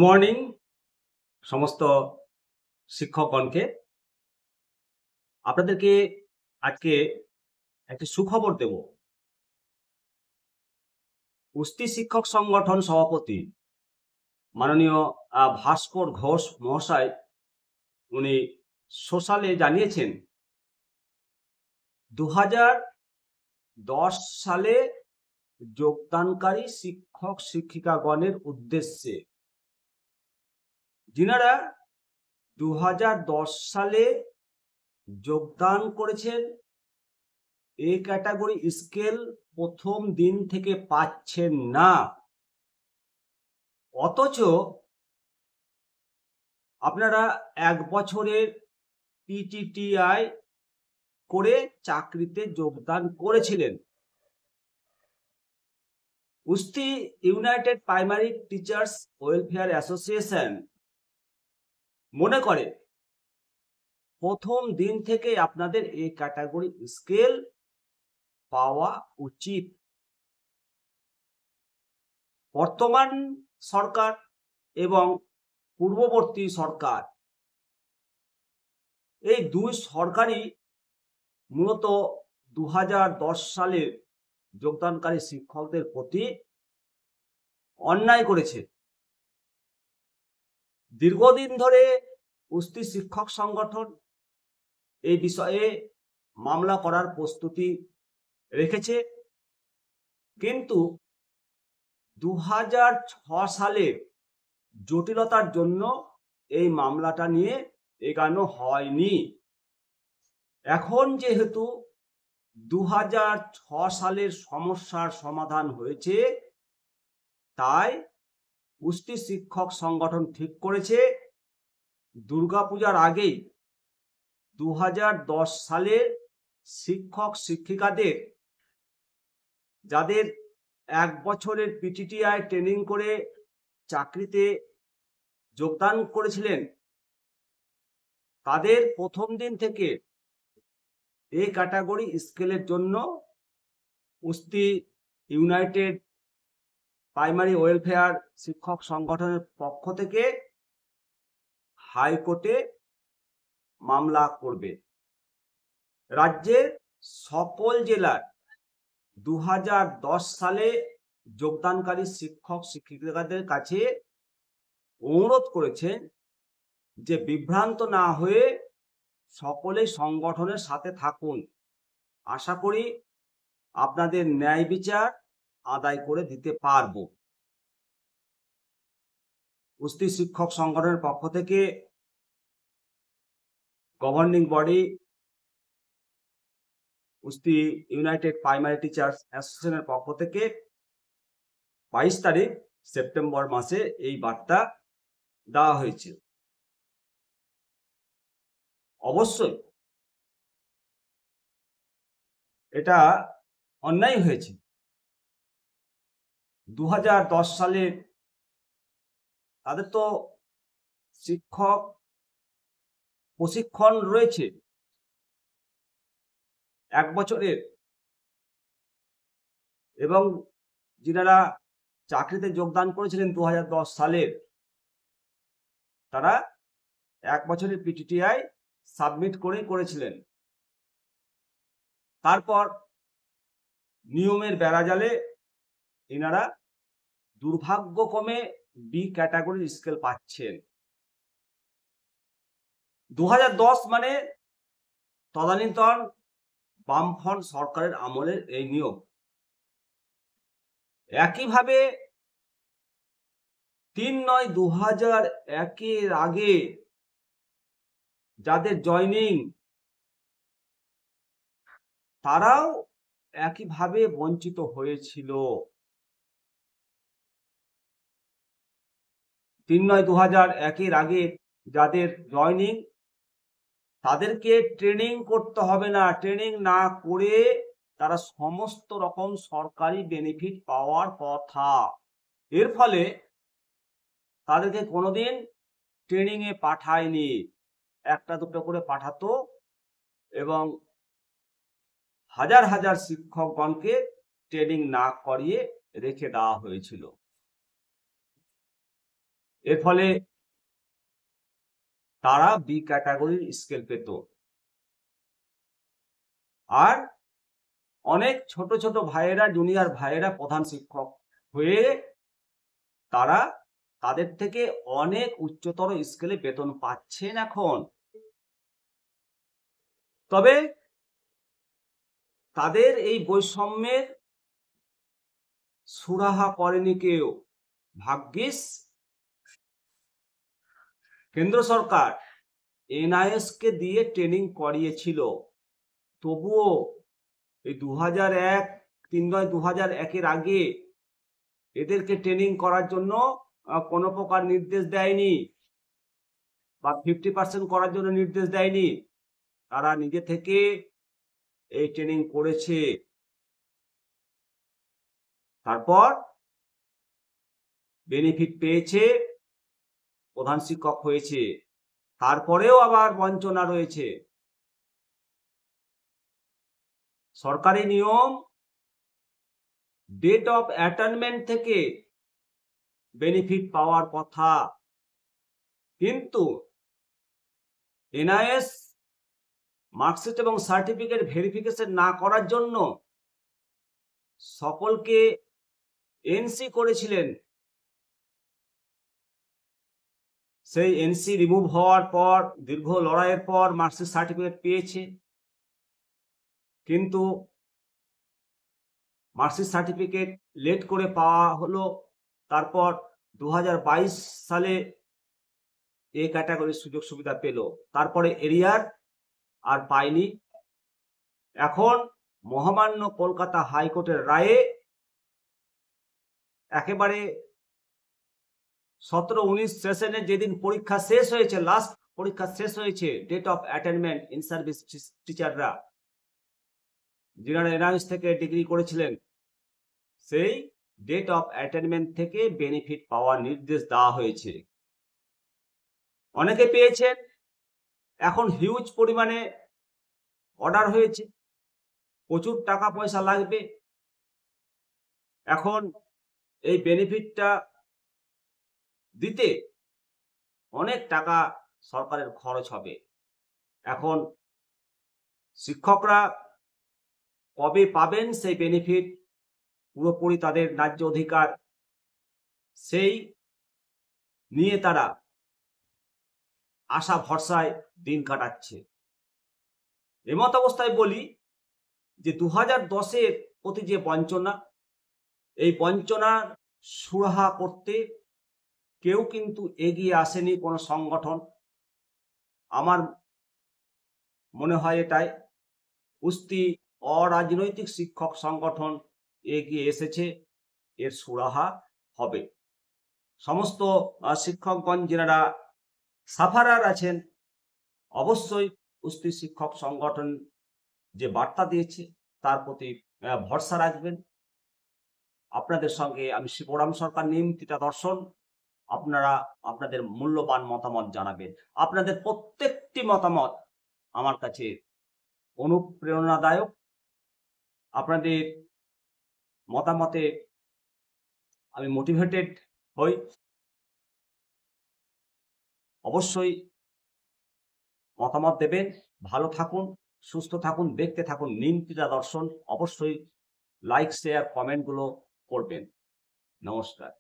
Morning সমস্ত শিক্ষকগণকে। আপনাদেরকে আজকে একটি সুখবর দেব। কুস্তি শিক্ষক সংগঠন সভাপতি মাননীয় ভাস্কর ঘোষ মহাশয় উনি সোশ্যালে জানিয়েছেন 2010 সালে যোগদানকারী শিক্ষক শিক্ষিকাগণের উদ্দেশ্যে, যিনারা 2010 সালে যোগদান করেছেন, এ ক্যাটাগরি স্কেল প্রথম দিন থেকে পাচ্ছেন না, অথচ আপনারা 1 বছরের পিটিটিআই করে চাকরিতে যোগদান করেছিলেন। কুস্তি United primary teachers welfare association মনে করে প্রথম দিন থেকে আপনাদের এই ক্যাটাগরি স্কেল পাওয়া উচিত। বর্তমান সরকার এবং পূর্ববর্তী সরকার, এই দুই সরকারই মূলত 2010 সালের যোগদানকারী শিক্ষকদের প্রতি অন্যায় করেছে। দীর্ঘদিন ধরে কুস্তি শিক্ষক সংগঠন এই বিষয়ে মামলা করার প্রস্তুতি রেখেছে, কিন্তু 2006 সালে জটিলতার জন্য এই মামলাটা নিয়ে এগোনো হয়নি। এখন যেহেতু 2006 সালের সমস্যার সমাধান হয়েছে, তাই কুস্তি শিক্ষক সংগঠন ঠিক করেছে দুর্গাপূজার আগেই 2010 সালের শিক্ষক শিক্ষিকাদের, যাদের 1 বছরের পিটিটিআই ট্রেনিং করে চাকরিতে যোগদান করেছিলেন, তাদের প্রথম দিন থেকে এই ক্যাটাগরি স্কেলের জন্য কুস্তি ইউনাইটেড প্রাইমারি ওয়েলফেয়ার শিক্ষক সংগঠনের পক্ষ থেকে হাইকোর্টে মামলা করবে। রাজ্যের সকল জেলার 2010 সালে যোগদানকারী শিক্ষক শিক্ষিকাদের কাছে অনুরোধ করেছেন যে বিভ্রান্ত না হয়ে সকলেই সংগঠনের সাথে থাকুন। আশা করি আপনাদের ন্যায় বিচার আদায় করে দিতে পারব। কুস্তি শিক্ষক সংগঠনের পক্ষ থেকে গভর্নিং বডি কুস্তি ইউনাইটেড প্রাইমারি টিচার্স অ্যাসোসিয়েশনের পক্ষ থেকে 22 তারিখ সেপ্টেম্বর মাসে এই বার্তা দেওয়া হয়েছে। অবশ্যই এটা অন্যায় হয়েছে। 2010 সালে তাদের তো শিক্ষক প্রশিক্ষণ রয়েছে 1 বছরের, এবং যিনারা চাকরিতে যোগদান করেছিলেন 2010 সালের, তারা 1 বছরের পিটিটিআই সাবমিট করেছিলেন। তারপর নিয়মের বেড়াজালে এনারা দুর্ভাগ্যক্রমে বি ক্যাটাগরির স্কেল পাচ্ছেন। 2010 মানে তদানীন্তন বামফ্রন্ট সরকারের আমলের এই নিয়ম। একইভাবে 3/9/2001 আগে যাদের জয়নিং, তারাও একইভাবে বঞ্চিত হয়েছিল। 3/9/2001 আগে যাদের জয়নিং, তাদেরকে ট্রেনিং করতে হবে না, ট্রেনিং না করে তারা সমস্ত রকম সরকারি বেনিফিট পাওয়ার কথা। এর ফলে তাদেরকে কোনোদিন ট্রেনিং এ পাঠায়নি, 1-2 করে পাঠাতো, এবং হাজার হাজার শিক্ষকগণকে ট্রেনিং না করিয়ে রেখে দেওয়া হয়েছিল। এর ফলে তারা বি ক্যাটাগরির স্কেল পেত। আর অনেক ছোট ছোট ভাইয়েরা, জুনিয়র ভাইয়েরা প্রধান শিক্ষক হয়ে তারা তাদের থেকে অনেক উচ্চতর স্কেলে বেতন পাচ্ছেন এখন। তবে তাদের এই বৈষম্যের সুরাহা করেনি কেউ। ভাগ্যিস কেন্দ্র সরকার এনআইএস কে দিয়ে ট্রেনিং করিয়েছিল। তবুও এই 2001 আগে এদেরকে ট্রেনিং করার জন্য কোনো প্রকার নির্দেশ দেয়নি, বা 50% করার জন্য নির্দেশ দেয়নি। তারা নিজে থেকে এই ট্রেনিং করেছে। তারপর বেনিফিট পেয়েছে, প্রধান শিক্ষক হয়েছে। তারপরেও আবার বঞ্চনা রয়েছে। সরকারি নিয়ম ডেট অফ অ্যাটেনমেন্ট থেকে বেনিফিট পাওয়ার কথা, কিন্তু এনআইএস মার্কশিট এবং সার্টিফিকেট ভেরিফিকেশন না করার জন্য সকলকে এনসি করেছিলেন। সেই এনসি রিমুভ হওয়ার পর দীর্ঘ লড়াইয়ের পর মার্কশিট সার্টিফিকেট পেয়েছে, কিন্তু মার্কশিট সার্টিফিকেট লেট করে পাওয়া হলো। তারপর 2022 সালে এ ক্যাটাগরির সুযোগ সুবিধা পেল। তারপরে এরিয়ার আর পায়নি। এখন মহামান্য কলকাতা হাইকোর্টের রায়ে একেবারে 17-19 সেশনে যেদিন পরীক্ষা শেষ হয়েছে, লাস্ট পরীক্ষা শেষ হয়েছে, date of attainment in service টিচাররা যারা এনআইএস থেকে ডিগ্রি করেছিলেন, সেই ডেট অফ অ্যাটেনমেন্ট থেকে বেনিফিট পাওয়ার নির্দেশ দেওয়া হয়েছে। অনেকে পেয়েছেন। এখন হিউজ পরিমাণে অর্ডার হয়েছে, প্রচুর টাকা পয়সা লাগবে। এখন এই বেনিফিটটা দিতে অনেক টাকা সরকারের খরচ হবে। এখন শিক্ষকরা কবে পাবেন সেই বেনিফিট, পুরোপুরি তাদের ন্যায্য অধিকার, সেই নিয়ে তারা আশা ভরসায় দিন কাটাচ্ছে। এমত অবস্থায় বলি যে 2010-এর প্রতি যে বঞ্চনা, এই বঞ্চনার সুরাহা করতে কেউ কিন্তু এগিয়ে আসেনি, কোনো সংগঠন। আমার মনে হয় এটাই উস্তি অরাজনৈতিক শিক্ষক সংগঠন এগিয়ে এসেছে, এর সুরাহা হবে। সমস্ত শিক্ষকগণ যারা সাফারার আছেন, অবশ্যই উস্তি শিক্ষক সংগঠন যে বার্তা দিয়েছে তার প্রতি ভরসা রাখবেন। আপনাদের সঙ্গে আমি শিবরাম সরকার, নিয়মিতা দর্শন। আপনারা আপনাদের মূল্যবান মতামত জানাবেন। আপনাদের প্রত্যেকটি মতামত আমার কাছে অনুপ্রেরণাদায়ক। আপনাদের মতামতে আমি মোটিভেটেড হই। অবশ্যই মতামত দেবেন। ভালো থাকুন, সুস্থ থাকুন, দেখতে থাকুন নিয়মিতা দর্শন। অবশ্যই লাইক, শেয়ার, কমেন্টগুলো করবেন। নমস্কার।